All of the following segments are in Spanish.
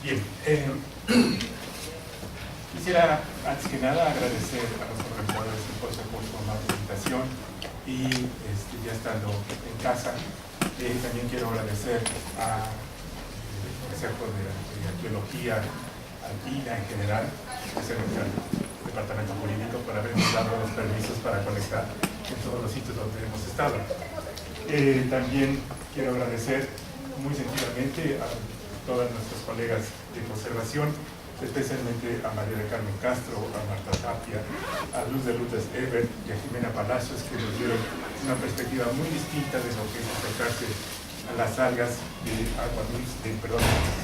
Bien, quisiera antes que nada agradecer a los organizadores del simposio por su amable invitación y ya estando en casa, también quiero agradecer al Consejo de Arqueología, al INA en general, especialmente al Departamento Jurídico, por habernos dado los permisos para conectar en todos los sitios donde hemos estado. También quiero agradecer muy sentidamente a todas nuestras colegas de conservación, especialmente a María del Carmen Castro, a Marta Tapia, a Luz de Lourdes Ebert y a Jimena Palacios, que nos dieron una perspectiva muy distinta de lo que es acercarse a las algas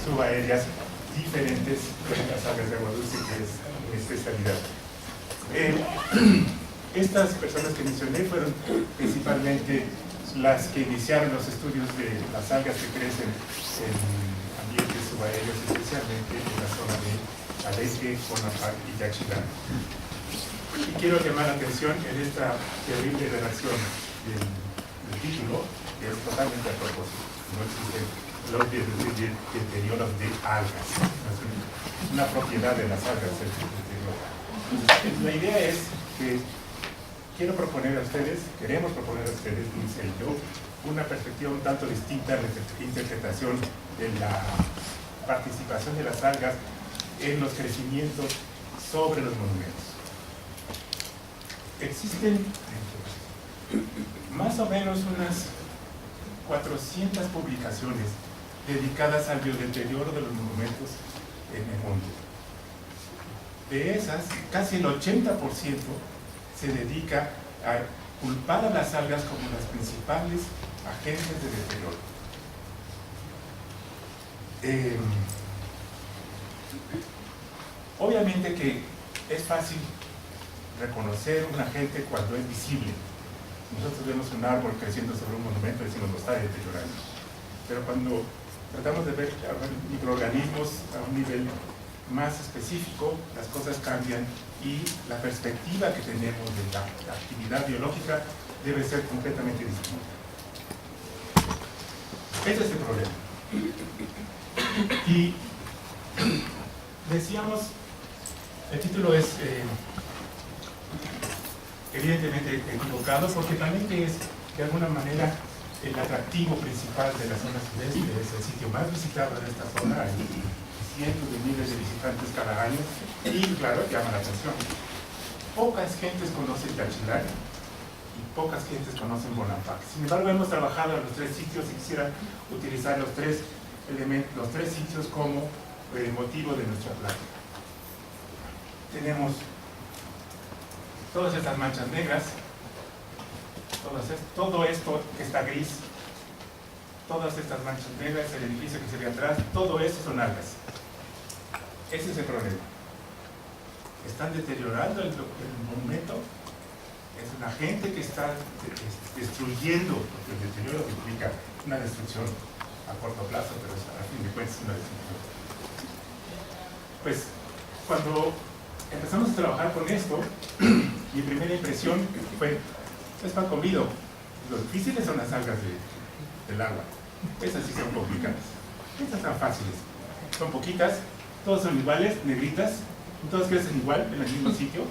subaéreas diferentes de las algas de agua dulce, que es mi especialidad. Estas personas que mencioné fueron principalmente las que iniciaron los estudios de las algas que crecen en ambientes subaéreos, especialmente en la zona de Palenque, Bonampak y Yaxchilán. Y quiero llamar la atención en esta terrible redacción del título, que es totalmente a propósito. No existe los deterioros de algas, es una propiedad de las algas el deterioro. La idea es que queremos proponer a ustedes, dice yo, una perspectiva un tanto distinta de la interpretación de la participación de las algas en los crecimientos sobre los monumentos. Existen más o menos unas 400 publicaciones dedicadas al biodeterioro de los monumentos en el mundo. De esas, casi el 80% se dedica a culpar a las algas como las principales agentes de deterioro. Obviamente que es fácil reconocer un agente cuando es visible. Nosotros vemos un árbol creciendo sobre un monumento y decimos lo está deteriorando. Pero cuando tratamos de ver microorganismos a un nivel más específico, las cosas cambian y la perspectiva que tenemos de la actividad biológica debe ser completamente distinta. Ese es el problema. Y decíamos, el título es evidentemente equivocado, porque también es de alguna manera el atractivo principal de la zona sudeste, es el sitio más visitado de esta zona. Hay cientos de miles de visitantes cada año y claro, llama la atención. Pocas gentes conocen Yaxchilán y pocas gentes conocen Bonampak. Sin embargo, hemos trabajado en los tres sitios y quisiera utilizar los tres sitios como motivo de nuestra plática. Tenemos todas estas manchas negras, todo esto que está gris, todas estas manchas negras, el edificio que se ve atrás, todo eso son algas. Ese es el problema. Están deteriorando el monumento, es un agente que está destruyendo, porque el deterioro implica una destrucción a corto plazo, pero a fin de cuentas es una destrucción. Pues, cuando empezamos a trabajar con esto, mi primera impresión fue, es pan comido. Lo difíciles son las algas del agua. Esas sí son complicadas. Estas están fáciles. Son poquitas, todas son iguales, negritas, todas crecen igual en el mismo sitio,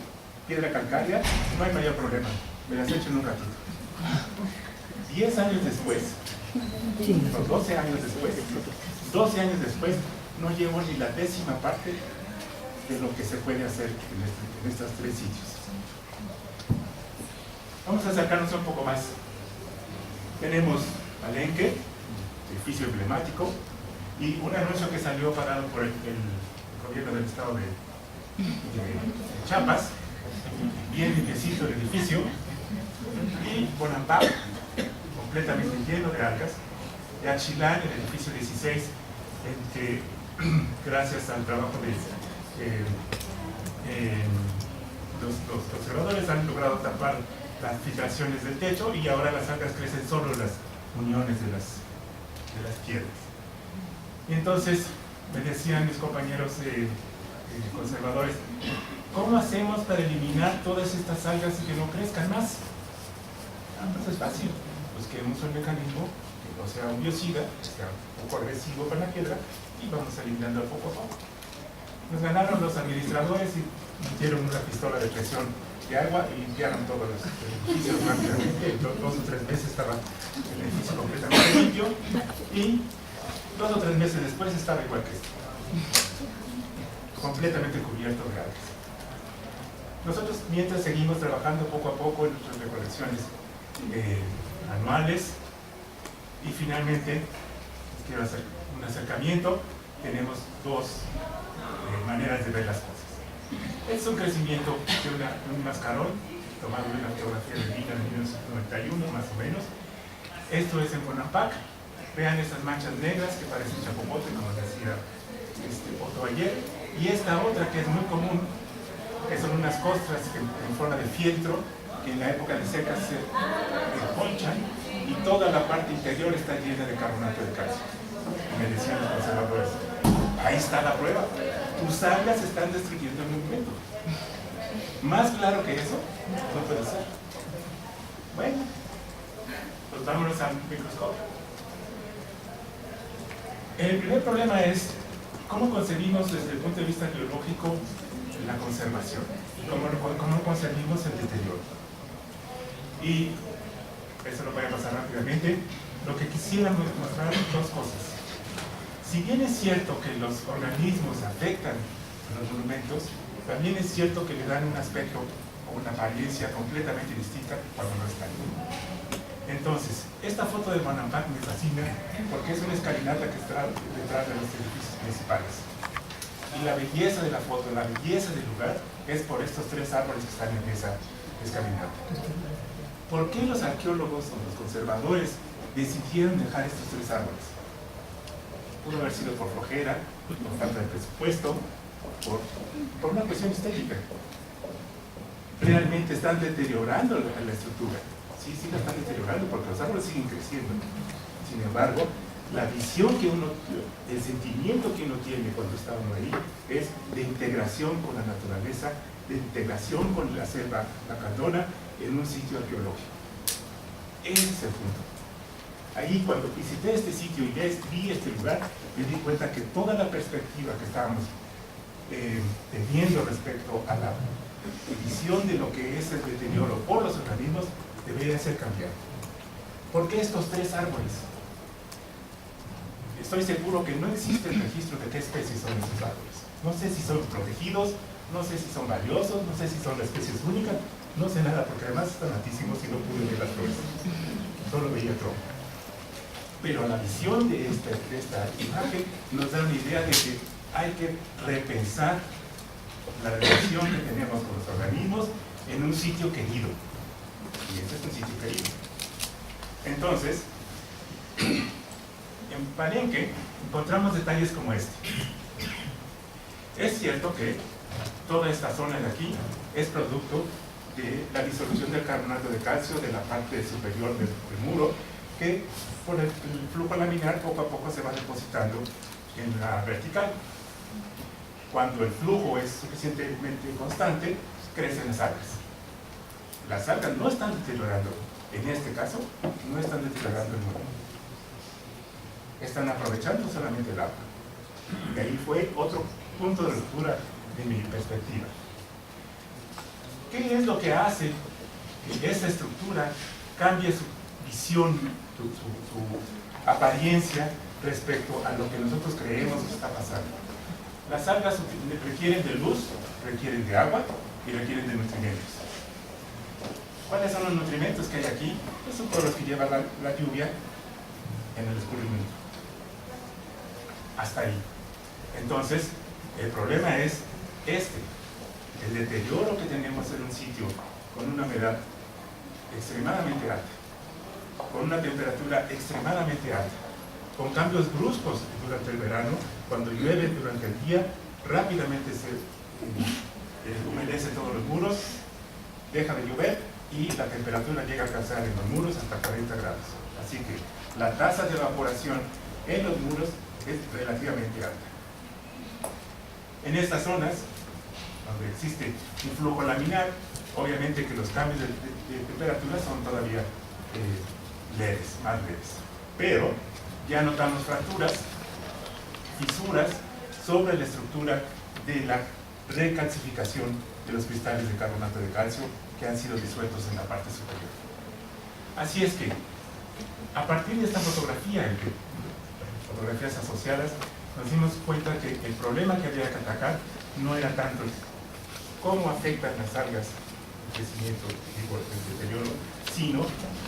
piedra calcárea, no hay mayor problema. Me las echo en un ratito. 10 años después, o 12 años después, no llevo ni la 10ª parte de lo que se puede hacer en estos tres sitios. Vamos a acercarnos un poco más. Tenemos Palenque, edificio emblemático, y un anuncio que salió parado por el gobierno del estado de Chiapas, bien limpiecito el edificio, y Bonampak, completamente lleno de algas. Yaxchilán, el edificio 16, en que gracias al trabajo de los observadores han logrado tapar las filtraciones del techo y ahora las algas crecen solo en las uniones de las piedras. Y entonces me decían mis compañeros conservadores, ¿cómo hacemos para eliminar todas estas algas y que no crezcan más? Pues es fácil, busquemos un mecanismo que no sea un biocida, que sea un poco agresivo con la piedra y vamos eliminando poco a poco. Nos ganaron los administradores y metieron una pistola de presión de agua y limpiaron todos los edificios rápidamente. 2 o 3 meses estaba el edificio completamente limpio y 2 o 3 meses después estaba igual que esto, completamente cubierto de algas. Nosotros mientras seguimos trabajando poco a poco en nuestras recolecciones anuales y finalmente quiero hacer un acercamiento. Tenemos 2 maneras de ver las cosas. Es un crecimiento de un mascarón tomado de una fotografía de Lina en 1991 más o menos. Esto es en Bonampak. Vean esas manchas negras que parecen chapopote, como decía Otto ayer, y esta otra que es muy común, que son unas costras en forma de fieltro que en la época de seca se ponchan y toda la parte interior está llena de carbonato de calcio. Me decían los conservadores, ahí está la prueba, tus algas están destruyendo el movimiento. Más claro que eso no puede ser. Bueno, pues vámonos al microscopio. El primer problema es cómo concebimos desde el punto de vista biológico la conservación, cómo concebimos el deterioro. Y eso lo voy a pasar rápidamente. Lo que quisiera mostrar 2 cosas. Si bien es cierto que los organismos afectan a los monumentos, también es cierto que le dan un aspecto o una apariencia completamente distinta cuando no están. Entonces, esta foto de Bonampak me fascina porque es una escalinata que está detrás de los edificios principales. Y la belleza de la foto, la belleza del lugar, es por estos 3 árboles que están en esa escalinata. ¿Por qué los arqueólogos o los conservadores decidieron dejar estos 3 árboles? Pudo haber sido por flojera, por falta de presupuesto, por una cuestión estética. Realmente están deteriorando la estructura. Sí, la están deteriorando porque los árboles siguen creciendo. Sin embargo, la visión que uno, el sentimiento que uno tiene cuando está uno ahí, es de integración con la naturaleza, de integración con la selva lacandona en un sitio arqueológico. Ese es el punto. Ahí cuando visité este sitio y vi este lugar, me di cuenta que toda la perspectiva que estábamos teniendo respecto a la visión de lo que es el deterioro por los organismos debería ser cambiado. ¿Por qué estos 3 árboles? Estoy seguro que no existe el registro de qué especies son esos árboles. No sé si son protegidos, no sé si son valiosos, no sé si son especies únicas, no sé nada porque además están altísimos y no pude ver las flores. Solo veía tronco. Pero la visión de esta imagen nos da una idea de que hay que repensar la relación que tenemos con los organismos en un sitio querido. Y este es un sitio querido. Entonces, en Palenque encontramos detalles como este. Es cierto que toda esta zona de aquí es producto de la disolución del carbonato de calcio de la parte superior del muro, que por el flujo laminar poco a poco se va depositando en la vertical. Cuando el flujo es suficientemente constante, crecen las algas. Las algas no están deteriorando, en este caso, no están deteriorando el muro. Están aprovechando solamente el agua. Y ahí fue otro punto de ruptura de mi perspectiva. ¿Qué es lo que hace que esta estructura cambie su visión, su apariencia respecto a lo que nosotros creemos que está pasando? Las algas requieren de luz, requieren de agua y requieren de nutrimentos. ¿Cuáles son los nutrimentos que hay aquí? Pues son todos los que lleva la lluvia en el escurrimiento. Hasta ahí. Entonces, el problema es el deterioro que tenemos en un sitio con una humedad extremadamente alta, con una temperatura extremadamente alta, con cambios bruscos durante el verano, cuando llueve durante el día, rápidamente se humedece todos los muros, deja de llover y la temperatura llega a alcanzar en los muros hasta 40 grados. Así que la tasa de evaporación en los muros es relativamente alta. En estas zonas, donde existe un flujo laminar, obviamente que los cambios de temperatura son todavía leves, más leves. Pero ya notamos fracturas fisuras sobre la estructura de la recalcificación de los cristales de carbonato de calcio que han sido disueltos en la parte superior. Así es que, a partir de esta fotografía, fotografías asociadas, nos dimos cuenta que el problema que había que atacar no era tanto cómo afectan las algas el crecimiento y el deterioro, sino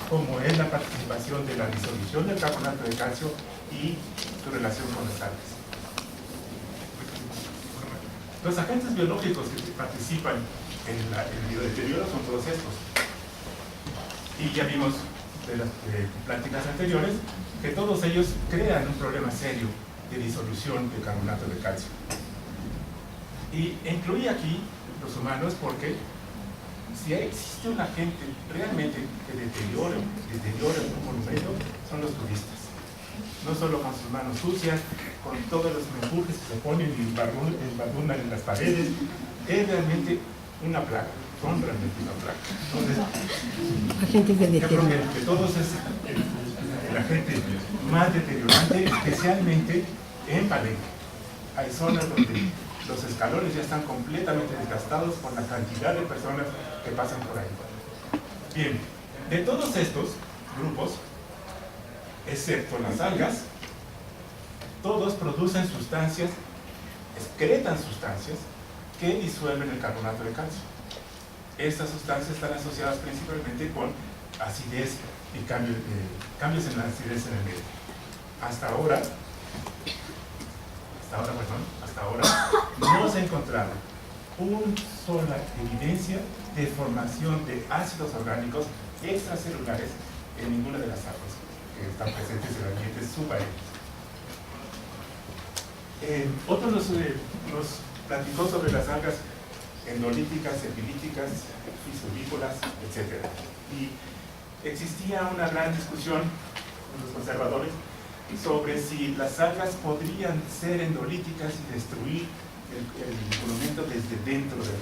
cómo es la participación de la disolución del carbonato de calcio y su relación con las algas. Los agentes biológicos que participan en el biodeterioro son todos estos. Y ya vimos de las pláticas anteriores que todos ellos crean un problema serio de disolución de carbonato de calcio. Y incluye aquí los humanos porque si existe un agente realmente que deteriora un monumento, son los turistas. No solo con sus manos sucias, con todos los menjurjes que se ponen y embadurnan en las paredes, es realmente una plaga, son realmente una plaga. Entonces, yo creo que todos es el agente más deteriorante, especialmente en Palenque. Hay zonas donde los escalones ya están completamente desgastados por la cantidad de personas que pasan por ahí. Bien, de todos estos grupos, excepto las algas, todos producen sustancias, excretan sustancias que disuelven el carbonato de calcio. Estas sustancias están asociadas principalmente con acidez y cambios en la acidez en el medio. Hasta ahora no se ha encontrado una sola evidencia de formación de ácidos orgánicos extracelulares en ninguna de las aguas que están presentes en el ambiente subaéreo. Otro nos platicó sobre las algas endolíticas, epilíticas, fisurícolas, etc. Y existía una gran discusión con los conservadores sobre si las algas podrían ser endolíticas y destruir el monumento desde dentro de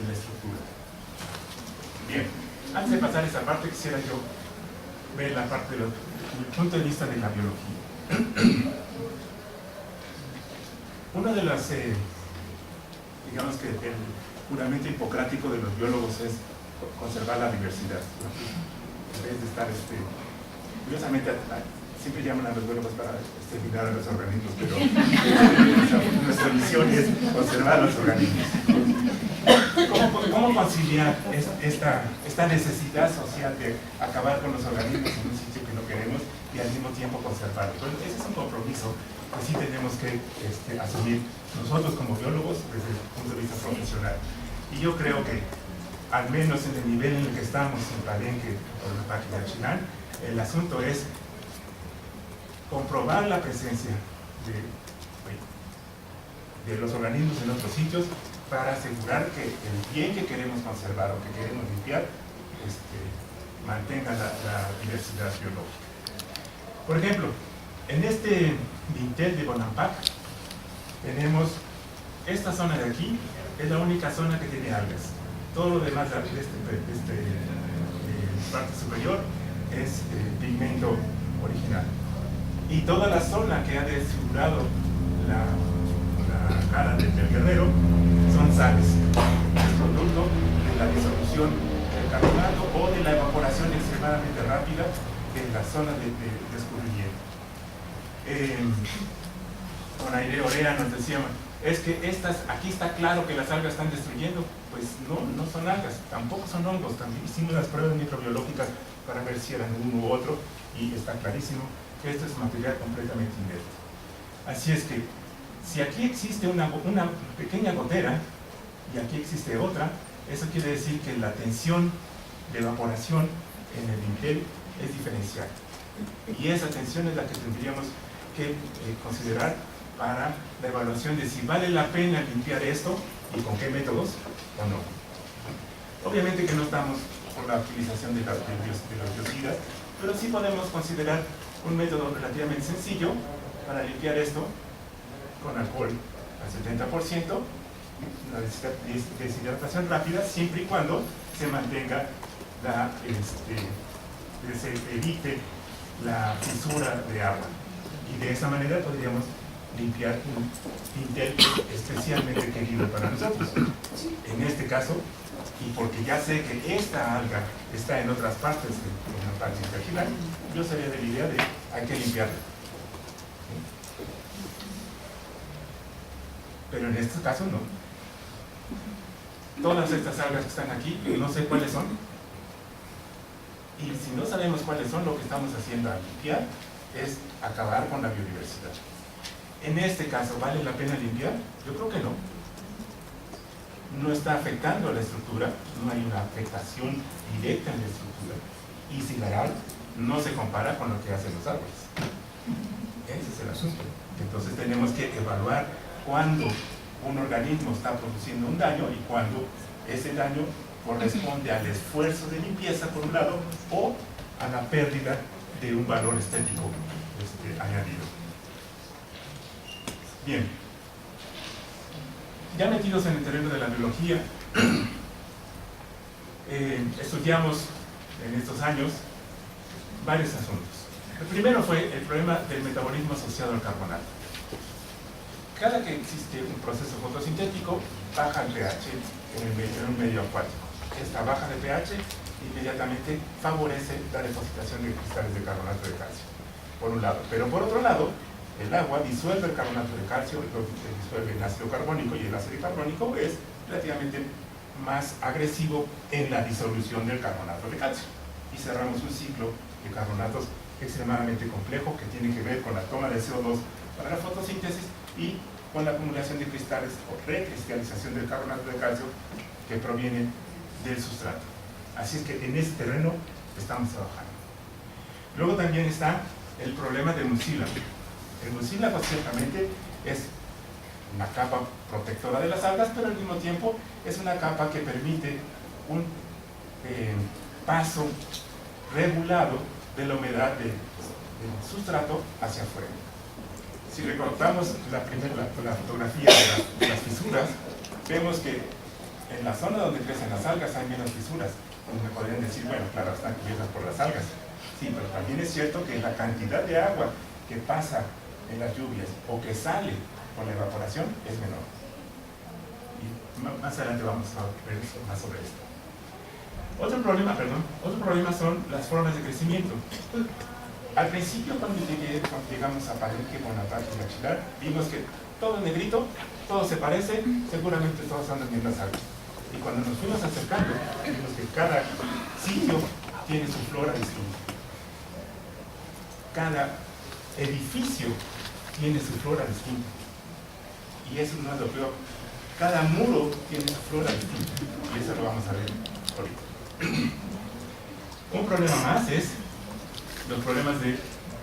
la estructura. Bien, antes de pasar a esa parte, quisiera yo ver la parte desde el punto de vista de la biología. Uno de las, digamos que el juramento hipocrático de los biólogos es conservar la diversidad, ¿no? En vez de estar, curiosamente, siempre llaman a los biólogos para exterminar a los organismos, pero nuestra misión es conservar los organismos. ¿Cómo conciliar esta necesidad social de acabar con los organismos en un sitio que no queremos y al mismo tiempo conservarlos? Bueno, ese es un compromiso que sí tenemos que asumir nosotros como biólogos desde el punto de vista profesional. Y yo creo que, al menos en el nivel en el que estamos en Palenque o en el Parque Yaxchilán, el asunto es comprobar la presencia de los organismos en otros sitios para asegurar que el bien que queremos conservar o que queremos limpiar mantenga la diversidad biológica. Por ejemplo, en este dintel de Bonampak tenemos esta zona de aquí, es la única zona que tiene algas. Todo lo demás de parte superior es pigmento original. Y toda la zona que ha desfigurado la cara del guerrero son sales. Es producto de la disolución del carbonato o de la evaporación extremadamente rápida en la zona de escurrimiento. Con Aire Orea nos decíamos, es que aquí está claro que las algas están destruyendo. Pues no son algas, tampoco son hongos. También hicimos las pruebas microbiológicas para ver si eran uno u otro y está clarísimo que esto es material completamente inerte. Así es que, si aquí existe una pequeña gotera y aquí existe otra, eso quiere decir que la tensión de evaporación en el dintel es diferencial. Y esa tensión es la que tendríamos que considerar para la evaluación de si vale la pena limpiar esto y con qué métodos o no. Obviamente que no estamos por la utilización de los biocidas, pero sí podemos considerar un método relativamente sencillo para limpiar esto con alcohol al 70%, una deshidratación rápida, siempre y cuando se mantenga se evite la fisura de agua. de esa manera podríamos limpiar un dintel especialmente querido para nosotros. En este caso, y porque ya sé que esta alga está en otras partes, en la parte intestinal, yo sería de la idea de hay que limpiarla. Pero en este caso no. Todas estas algas que están aquí, no sé cuáles son. Y si no sabemos cuáles son, lo que estamos haciendo al limpiar es acabar con la biodiversidad. En este caso, ¿vale la pena limpiar? Yo creo que no. No está afectando a la estructura, no hay una afectación directa en la estructura. Y similar, no se compara con lo que hacen los árboles. Ese es el asunto. Entonces tenemos que evaluar cuándo un organismo está produciendo un daño y cuándo ese daño corresponde al esfuerzo de limpieza por un lado o a la pérdida de un valor estético añadido. Bien, ya metidos en el terreno de la biología, estudiamos en estos años varios asuntos. El primero fue el problema del metabolismo asociado al carbonato. Cada que existe un proceso fotosintético, baja el pH en un medio acuático. Esta baja de pH inmediatamente favorece la depositación de cristales de carbonato de calcio, por un lado. Pero por otro lado, el agua disuelve el carbonato de calcio, lo disuelve el ácido carbónico, y el ácido carbónico es relativamente más agresivo en la disolución del carbonato de calcio. Y cerramos un ciclo de carbonatos extremadamente complejo que tiene que ver con la toma de CO2 para la fotosíntesis y con la acumulación de cristales o recristalización del carbonato de calcio que proviene del sustrato. Así es que en ese terreno estamos trabajando. Luego también está el problema del mucílago. El mucílago ciertamente es una capa protectora de las algas, pero al mismo tiempo es una capa que permite un paso regulado de la humedad del sustrato hacia afuera. Si recortamos la fotografía de las fisuras, vemos que en la zona donde crecen las algas hay menos fisuras. Me podrían decir, bueno, claro, están cubiertas por las algas. Sí, pero también es cierto que la cantidad de agua que pasa en las lluvias o que sale por la evaporación es menor. Y más adelante vamos a ver más sobre esto. Otro problema son las formas de crecimiento. Al principio, cuando llegamos a Palenque, Bonaparte y Achilar, vimos que todo es negrito, todo se parece, seguramente todos son las mismas algas. Y cuando nos fuimos acercando, vimos que cada sitio tiene su flora distinta. Cada edificio tiene su flora distinta. Y eso no es lo peor. Cada muro tiene su flora distinta. Y eso lo vamos a ver ahorita. Un problema más es los problemas de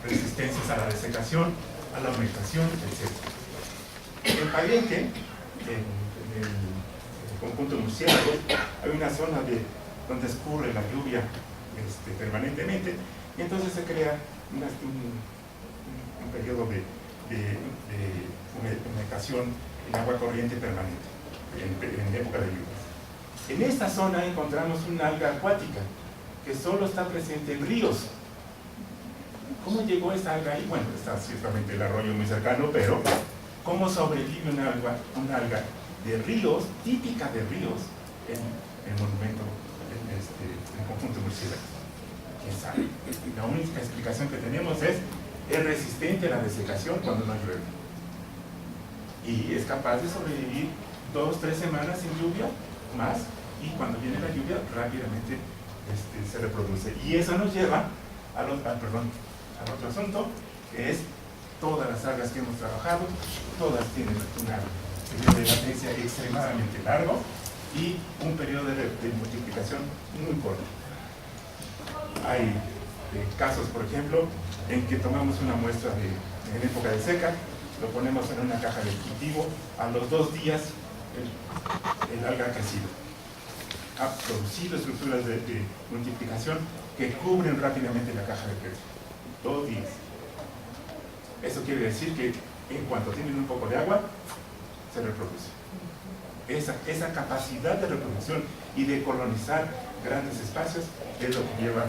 resistencias a la desecación, a la humectación, etc. En Palenque, en el conjunto murciélago, hay una zona donde escurre la lluvia permanentemente, y entonces se crea un periodo de humectación en agua corriente permanente, en época de lluvias. En esta zona encontramos una alga acuática que solo está presente en ríos. ¿Cómo llegó esta alga ahí? Bueno, está ciertamente el arroyo muy cercano, pero ¿cómo sobrevive una alga de ríos, típica de ríos, en el monumento, en el conjunto murciélago? ¿Quién sabe? La única explicación que tenemos es resistente a la desecación cuando no llueve. Y es capaz de sobrevivir 2-3 semanas sin lluvia, más, y cuando viene la lluvia rápidamente se reproduce. Y eso nos lleva al otro asunto, que es todas las algas que hemos trabajado, todas tienen un periodo de latencia extremadamente largo y un periodo de multiplicación muy corto. Hay casos, por ejemplo, en que tomamos una muestra en época de seca, lo ponemos en una caja de cultivo, a los 2 días el alga ha crecido. Ha producido estructuras de multiplicación que cubren rápidamente la caja de queso. 2 días. Eso quiere decir que en cuanto tienen un poco de agua, se reproduce. Esa capacidad de reproducción y de colonizar grandes espacios es lo que lleva a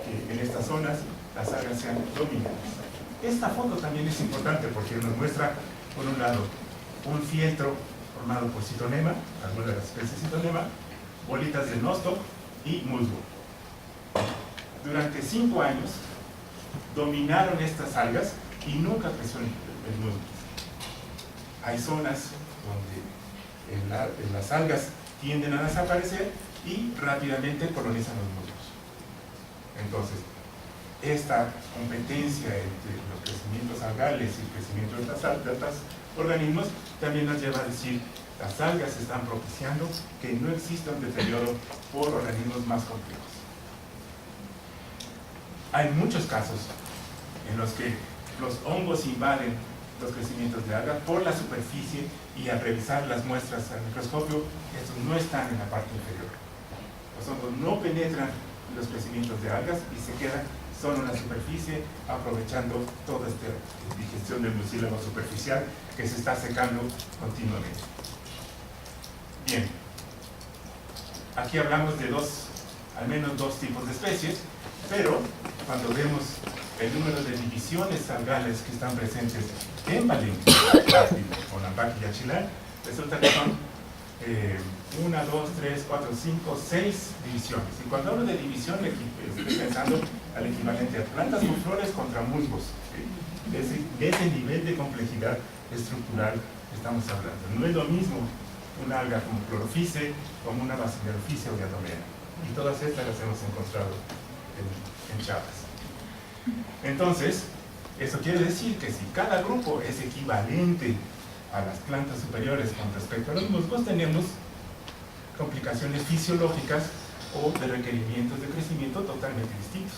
que en estas zonas las algas sean dominantes. Esta foto también es importante porque nos muestra, por un lado, un fieltro formado por citonema, algunas de las especies de citonema, bolitas de nosto y musgo. Durante 5 años dominaron estas algas y nunca creció el musgo. Hay zonas donde las algas tienden a desaparecer y rápidamente colonizan los musgos. Entonces, esta competencia entre los crecimientos algales y el crecimiento de otros organismos también nos lleva a decir las algas están propiciando que no exista un deterioro por organismos más complejos. Hay muchos casos en los que los hongos invaden los crecimientos de algas por la superficie y al revisar las muestras al microscopio, estos no están en la parte inferior. Los hongos no penetran los crecimientos de algas y se quedan solo en la superficie, aprovechando toda esta digestión del mucílago superficial que se está secando continuamente. Bien, aquí hablamos de al menos dos tipos de especies, pero cuando vemos el número de divisiones algales que están presentes en Palenque, Bonampak y Yaxchilán, resulta que son 1, 2, 3, 4, 5, 6 divisiones. Y cuando hablo de división, estoy pensando al equivalente a plantas con flores contra musgos. ¿Sí? De ese nivel de complejidad estructural estamos hablando. No es lo mismo una alga como clorofice, como una basidiophyce o diatomea. Y todas estas las hemos encontrado en Chiapas. Entonces, eso quiere decir que si cada grupo es equivalente a las plantas superiores con respecto a los musgos, tenemos complicaciones fisiológicas o de requerimientos de crecimiento totalmente distintos.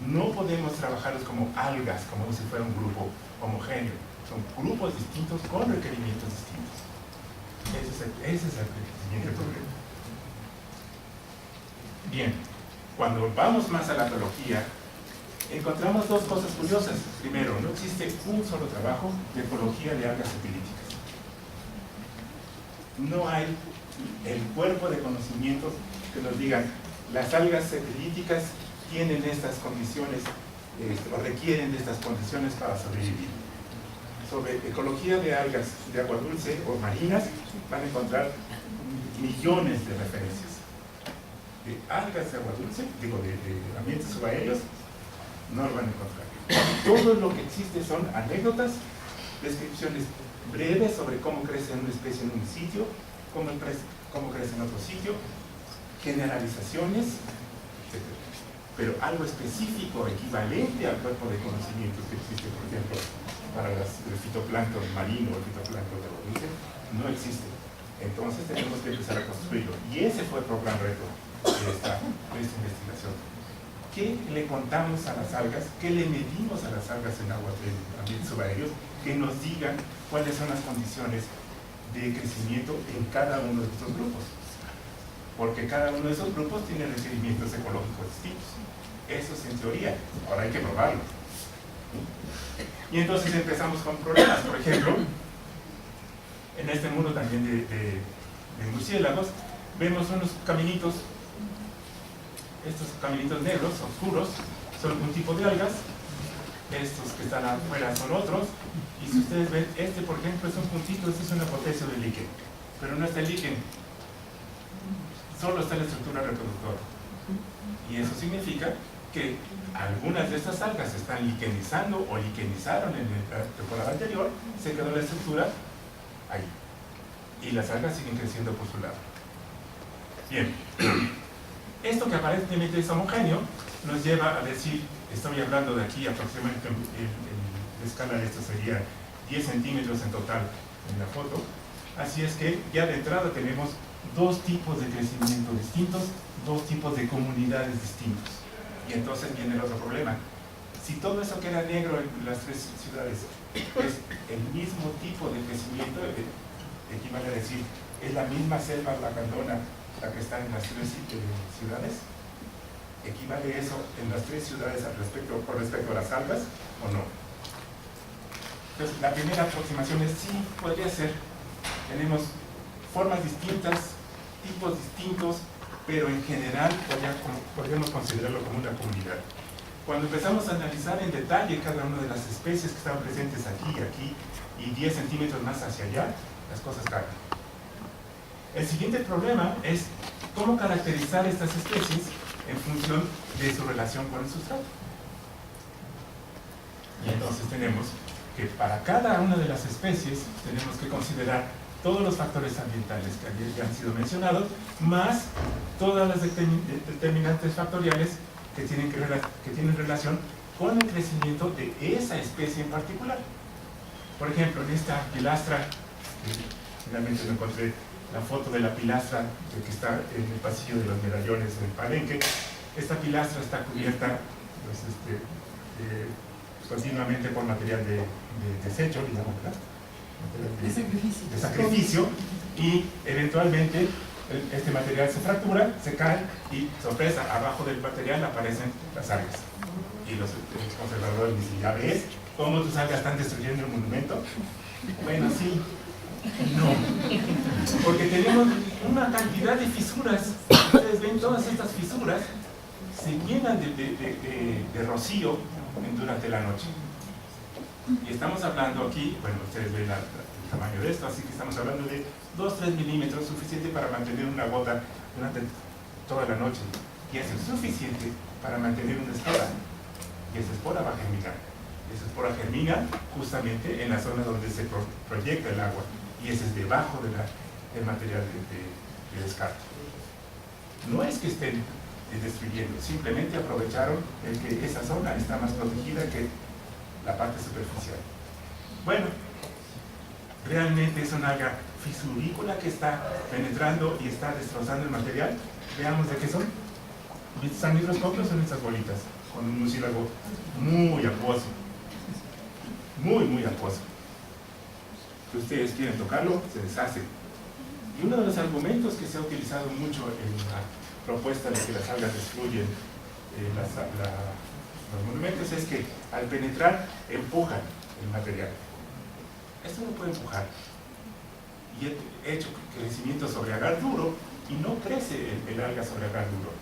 No podemos trabajarlos como algas, como si fuera un grupo homogéneo. Son grupos distintos con requerimientos distintos. Ese es el siguiente problema. Bien, cuando vamos más a la ecología, encontramos dos cosas curiosas. Primero, no existe un solo trabajo de ecología de algas epilíticas. No hay el cuerpo de conocimientos que nos digan las algas epilíticas tienen estas condiciones o requieren de estas condiciones para sobrevivir. Sobre ecología de algas de agua dulce o marinas van a encontrar millones de referencias. De algas de agua dulce, digo de ambientes subaéreos, no lo van a encontrar. Todo lo que existe son anécdotas, descripciones breves sobre cómo crece una especie en un sitio, cómo crece en otro sitio, generalizaciones, etc. Pero algo específico, equivalente al cuerpo de conocimientos que existe, por ejemplo, para el fitoplancton marino o el fitoplancton de agua dulce, no existe. Entonces tenemos que empezar a construirlo. Y ese fue el gran reto de esta investigación. ¿Qué le contamos a las algas? ¿Qué le medimos a las algas en ambientes subaéreos? Que nos digan cuáles son las condiciones de crecimiento en cada uno de estos grupos. Porque cada uno de esos grupos tiene requerimientos ecológicos distintos. Eso es en teoría. Ahora hay que probarlo. Y entonces empezamos con problemas. Por ejemplo, en este mundo también de murciélagos, vemos unos caminitos. Estos caminitos negros, oscuros, son un tipo de algas. Estos que están afuera son otros. Y si ustedes ven, este por ejemplo es un puntito, este es una potencia de líquen. Pero no está el líquen. Solo está la estructura reproductora. Y eso significa que algunas de estas algas están liquenizando o liquenizaron en la temporada anterior, se quedó la estructura ahí. Y las algas siguen creciendo por su lado. Bien. Esto que aparentemente es homogéneo nos lleva a decir, estoy hablando de aquí aproximadamente, la escala de esto sería 10 centímetros en total en la foto. Así es que ya de entrada tenemos dos tipos de crecimiento distintos, dos tipos de comunidades distintos. Y entonces viene el otro problema. Si todo eso que era negro en las tres ciudades es el mismo tipo de crecimiento, equivale a decir, es la misma selva lacandona la que está en las tres ciudades, ¿equivale eso en las tres ciudades con respecto a las algas o no? Entonces, la primera aproximación es sí, podría ser. Tenemos formas distintas, tipos distintos, pero en general podríamos considerarlo como una comunidad. Cuando empezamos a analizar en detalle cada una de las especies que estaban presentes aquí, aquí y 10 centímetros más hacia allá, las cosas cambian. El siguiente problema es cómo caracterizar estas especies en función de su relación con el sustrato. Y entonces tenemos que para cada una de las especies tenemos que considerar todos los factores ambientales que ya han sido mencionados, más todas las determinantes factoriales que tienen relación con el crecimiento de esa especie en particular. Por ejemplo, en esta pilastra, finalmente me encontré la foto de la pilastra que está en el pasillo de los medallones del Palenque. Esta pilastra está cubierta pues, continuamente por material de desecho, digamos, ¿verdad? De sacrificio, y eventualmente este material se fractura, se cae y, sorpresa, abajo del material aparecen las algas. Y los conservadores dicen, ¿ya ves cómo tus algas están destruyendo el monumento? Bueno, sí, no, porque tenemos una cantidad de fisuras. Ustedes ven, todas estas fisuras se llenan de rocío durante la noche. Y estamos hablando aquí, bueno, ustedes ven el tamaño de esto, así que estamos hablando de 2-3 milímetros, suficiente para mantener una gota durante toda la noche. Y eso es suficiente para mantener una espora. Y esa espora va a germinar. Esa espora germina justamente en la zona donde se proyecta el agua. Y ese es debajo del material de descarte. No es que estén destruyendo, simplemente aprovecharon el que esa zona está más protegida que la parte superficial. Bueno, realmente es una alga fisurícola que está penetrando y está destrozando el material. Veamos de qué son. ¿Están microscopios? Son estas bolitas con un mucílago muy acuoso, muy acuoso. Si ustedes quieren tocarlo, se deshace. Y uno de los argumentos que se ha utilizado mucho en la propuesta de que las algas destruyen los monumentos es que al penetrar empujan el material. Esto no puede empujar. Y he hecho crecimiento sobre agar duro y no crece el alga sobre agar duro.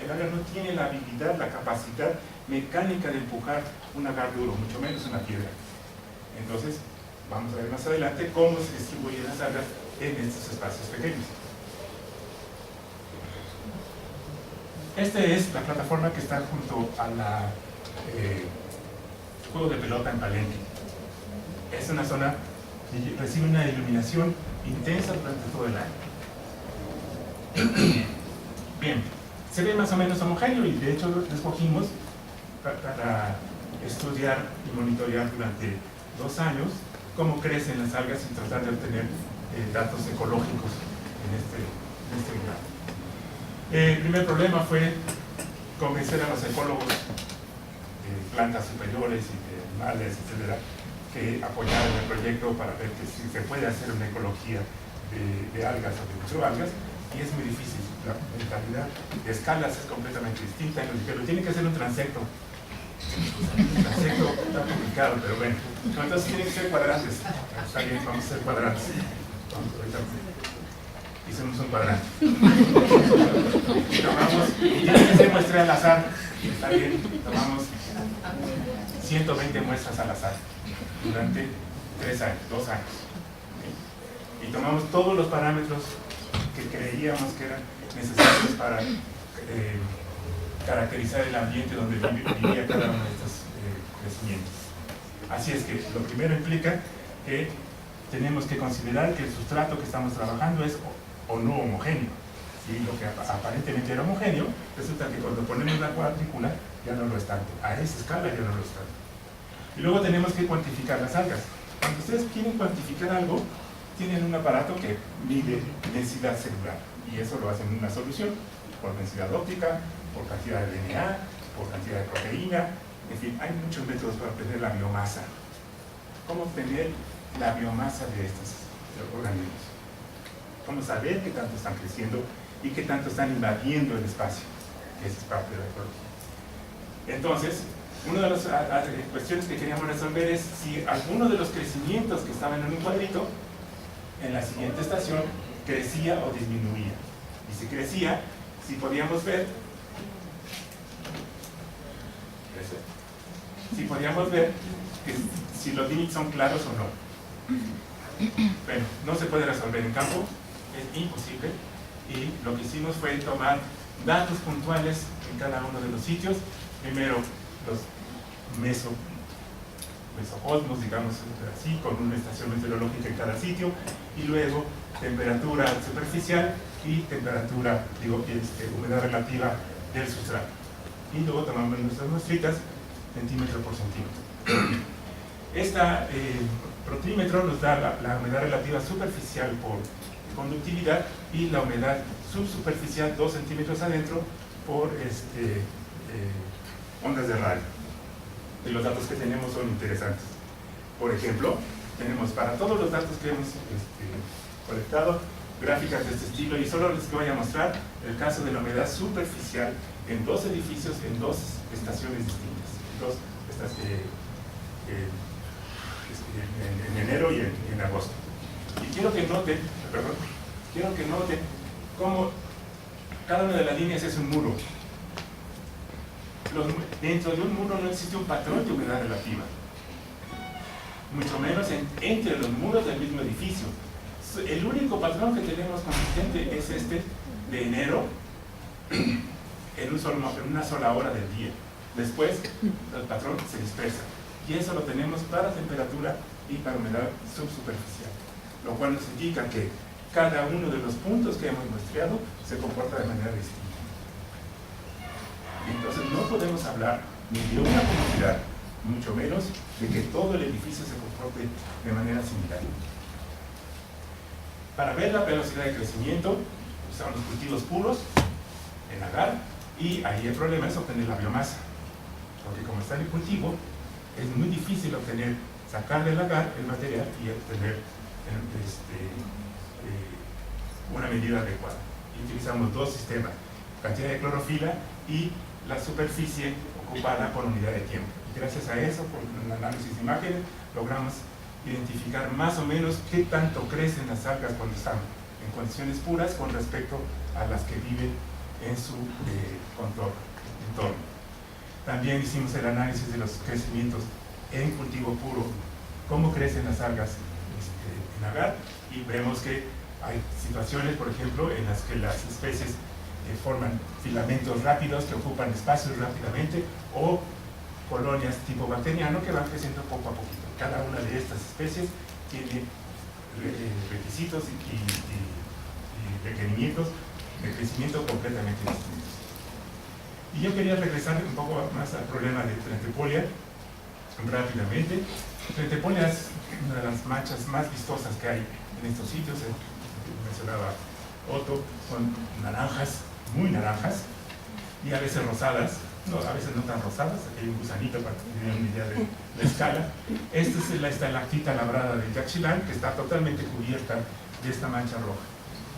El alga no tiene la habilidad, la capacidad mecánica de empujar un agar duro, mucho menos una piedra. Entonces, vamos a ver más adelante cómo se distribuyen las algas en estos espacios pequeños. Esta es la plataforma que está junto a la juego de pelota en Palenque. Es una zona que recibe una iluminación intensa durante todo el año. Bien, se ve más o menos homogéneo y de hecho lo escogimos para estudiar y monitorear durante 2 años cómo crecen las algas y tratar de obtener datos ecológicos en este lugar. El primer problema fue convencer a los ecólogos de plantas superiores y de animales, etcétera, que apoyaran el proyecto para ver que si se puede hacer una ecología de algas o de microalgas, y es muy difícil. La mentalidad de escalas es completamente distinta, pero tiene que ser un transecto. El transecto está complicado, pero bueno. Entonces tienen que ser cuadrantes. Está bien, vamos a hacer cuadrantes. Hicimos un cuadrante. Tomamos, y tiene que ser muestra al azar. Está bien, tomamos 120 muestras al azar durante 3 años, 2 años. Y tomamos todos los parámetros que creíamos que eran necesarios para caracterizar el ambiente donde vivía cada uno de estos crecimientos. Así es que lo primero implica que tenemos que considerar que el sustrato que estamos trabajando es o no homogéneo. Y lo que aparentemente era homogéneo, resulta que cuando ponemos la cuadrícula ya no lo es tanto. A esa escala ya no lo es tanto. Y luego tenemos que cuantificar las algas. Cuando ustedes quieren cuantificar algo, tienen un aparato que mide densidad celular. Y eso lo hacen en una solución, por densidad óptica, por cantidad de DNA, por cantidad de proteína. En fin, hay muchos métodos para obtener la biomasa. ¿Cómo obtener la biomasa de estos organismos? Cómo saber qué tanto están creciendo y qué tanto están invadiendo el espacio. Esa es parte de la ecología. Entonces, una de las cuestiones que queríamos resolver es si alguno de los crecimientos que estaban en un cuadrito, en la siguiente estación, crecía o disminuía. Y si crecía, si podíamos ver si podíamos ver que si los límites son claros o no. Bueno, no se puede resolver en campo, es imposible, y lo que hicimos fue tomar datos puntuales en cada uno de los sitios. Primero los mesocosmos, digamos así, con una estación meteorológica en cada sitio, y luego temperatura superficial y temperatura, humedad relativa del sustrato. Y luego tomamos nuestras muestritas centímetro por centímetro. Esta protímetro nos da la humedad relativa superficial por conductividad y la humedad subsuperficial 2 centímetros adentro por ondas de radio. Y los datos que tenemos son interesantes. Por ejemplo, tenemos para todos los datos que hemos colectado gráficas de este estilo, y solo les voy a mostrar el caso de la humedad superficial en 2 edificios en 2 estaciones distintas, en enero y en agosto. Y quiero que noten cómo cada una de las líneas es un muro. Dentro de un muro no existe un patrón de humedad relativa, mucho menos entre los muros del mismo edificio. El único patrón que tenemos consistente es este de enero en una sola hora del día. Después el patrón se dispersa, y eso lo tenemos para temperatura y para humedad subsuperficial, lo cual nos indica que cada uno de los puntos que hemos muestreado se comporta de manera distinta. Entonces no podemos hablar ni de una comunidad, mucho menos de que todo el edificio se comporte de manera similar. Para ver la velocidad de crecimiento, usamos los cultivos puros en agar, y ahí el problema es obtener la biomasa, porque como está en el cultivo, es muy difícil sacar del agar el material y obtener una medida adecuada. Y utilizamos 2 sistemas: cantidad de clorofila y la superficie ocupada por unidad de tiempo. Y gracias a eso, por un análisis de imágenes, logramos identificar más o menos qué tanto crecen las algas cuando están en condiciones puras con respecto a las que viven en su entorno. También hicimos el análisis de los crecimientos en cultivo puro, cómo crecen las algas en agar, y vemos que hay situaciones, por ejemplo, en las que las especies forman filamentos rápidos que ocupan espacios rápidamente, o colonias tipo bacteriano que van creciendo poco a poquito. Cada una de estas especies tiene requisitos y requerimientos de crecimiento completamente distintos. Y yo quería regresar un poco más al problema de Trentepolia rápidamente. Trentepolia es una de las manchas más vistosas que hay en estos sitios. Mencionaba Otto, son naranjas, muy naranjas, y a veces rosadas, a veces no tan rosadas. Aquí hay un gusanito para que tengan una idea de la escala. Esta es la estalactita labrada de Yaxchilán, que está totalmente cubierta de esta mancha roja.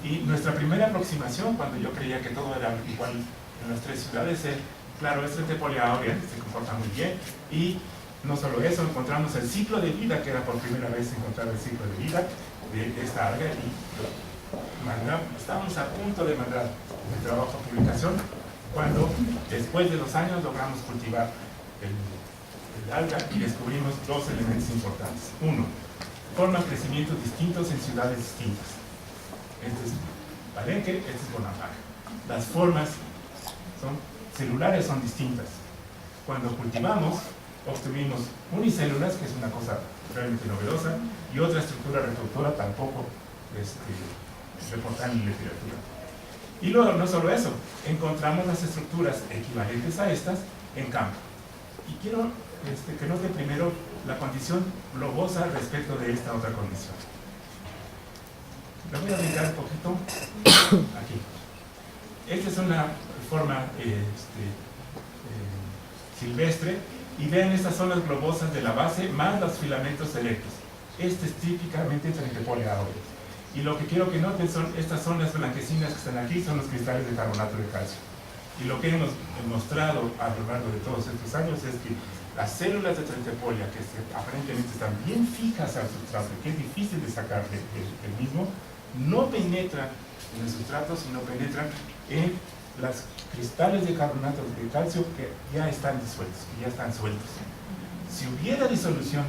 Y nuestra primera aproximación, cuando yo creía que todo era igual en las 3 ciudades, es, claro, es Trentepolia aurea, se comporta muy bien, y no solo eso, encontramos el ciclo de vida, que era por primera vez encontrar el ciclo de vida de esta alga, y estábamos a punto de mandar el trabajo a publicación, cuando después de 2 años logramos cultivar el alga y descubrimos 2 elementos importantes. Uno, forman crecimientos distintos en ciudades distintas. Este es Palenque, este es Bonampak. Las formas celulares son distintas. Cuando cultivamos, obtuvimos unicélulas, que es una cosa realmente novedosa, y otra estructura reproductora tampoco reportada en la literatura. Y luego, no solo eso, encontramos las estructuras equivalentes a estas en campo. Y quiero que note primero la condición globosa respecto de esta otra condición. La voy a brincar un poquito aquí. Esta es una forma silvestre, y vean estas zonas globosas de la base más los filamentos selectos. Este es típicamente Trentepolia aurea. Y lo que quiero que noten son estas zonas blanquecinas que están aquí, son los cristales de carbonato de calcio. Y lo que hemos mostrado a lo largo de todos estos años es que las células de Trentepolia, que aparentemente están bien fijas al sustrato, que es difícil de sacar del mismo, no penetran en el sustrato, sino penetran en los cristales de carbonato de calcio que ya están disueltos, que ya están sueltos. Si hubiera disolución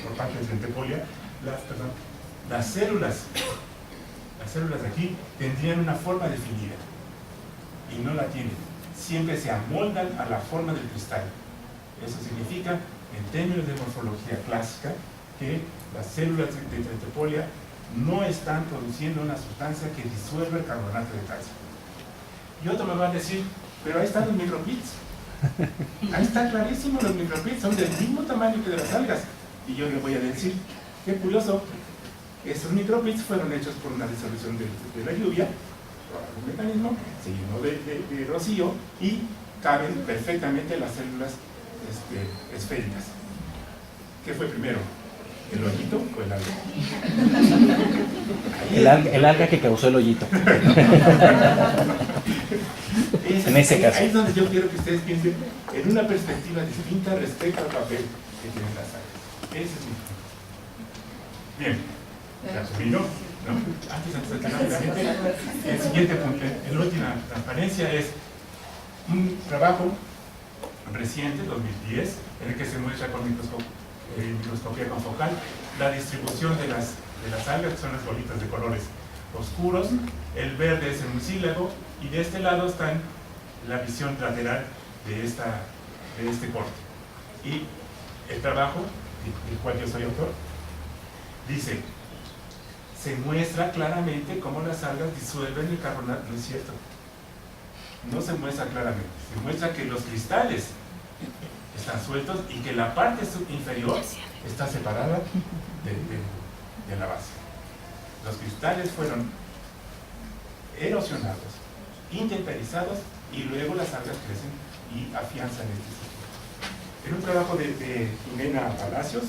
por parte de centepolia, las células de aquí tendrían una forma definida y no la tienen. Siempre se amoldan a la forma del cristal. Eso significa, en términos de morfología clásica, que las células de centepolia no están produciendo una sustancia que disuelva el carbonato de calcio. Y otro me va a decir, pero ahí están los micropits. Ahí está clarísimo, los micropits son del mismo tamaño que de las algas. Y yo le voy a decir, qué curioso, estos micropits fueron hechos por una disolución de la lluvia, por algún mecanismo, se llenó de rocío y caben perfectamente las células esféricas. ¿Qué fue primero? ¿El hoyito o el alga? El alga que causó el hoyito. En ese caso. Ahí es donde yo quiero que ustedes piensen en una perspectiva distinta respecto al papel que tienen las algas. Ese es mi punto. Bien, ya terminó, ¿no? Antes de terminar rápidamente, el siguiente punto, la última transparencia es un trabajo reciente, 2010, en el que se muestra con microscopía confocal la distribución de las algas, que son las bolitas de colores oscuros. El verde es el mucílago y de este lado está la visión lateral de este corte. Y el trabajo, del cual yo soy autor, dice, se muestra claramente cómo las algas disuelven el carbonato. No es cierto, no se muestra claramente, se muestra que los cristales están sueltos y que la parte inferior está separada de la base. Los cristales fueron erosionados, intemperizados y luego las algas crecen y afianzan este sistema. En un trabajo de Jimena Palacios,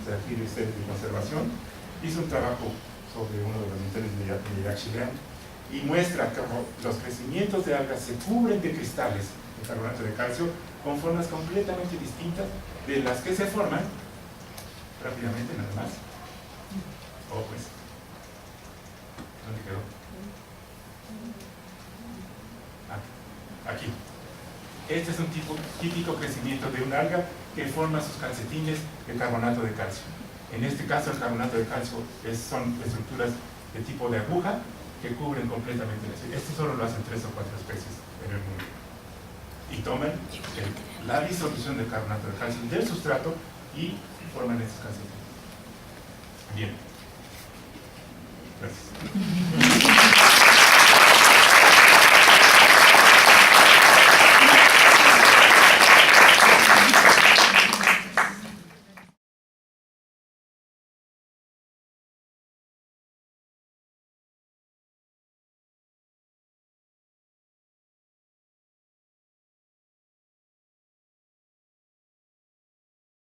de aquí de conservación, hizo un trabajo sobre uno de los montones de Yaxchilán y muestra cómo los crecimientos de algas se cubren de cristales de carbonato de calcio con formas completamente distintas de las que se forman rápidamente nada más. Oh, pues, ¿dónde quedó? Aquí. Este es un típico crecimiento de una alga que forma sus calcetines de carbonato de calcio. En este caso el carbonato de calcio son estructuras de tipo de aguja que cubren completamente la especie. Esto solo lo hacen 3 o 4 especies en el mundo. Y toman la disolución del carbonato de calcio del sustrato y forman estos calcetines. Bien. Gracias.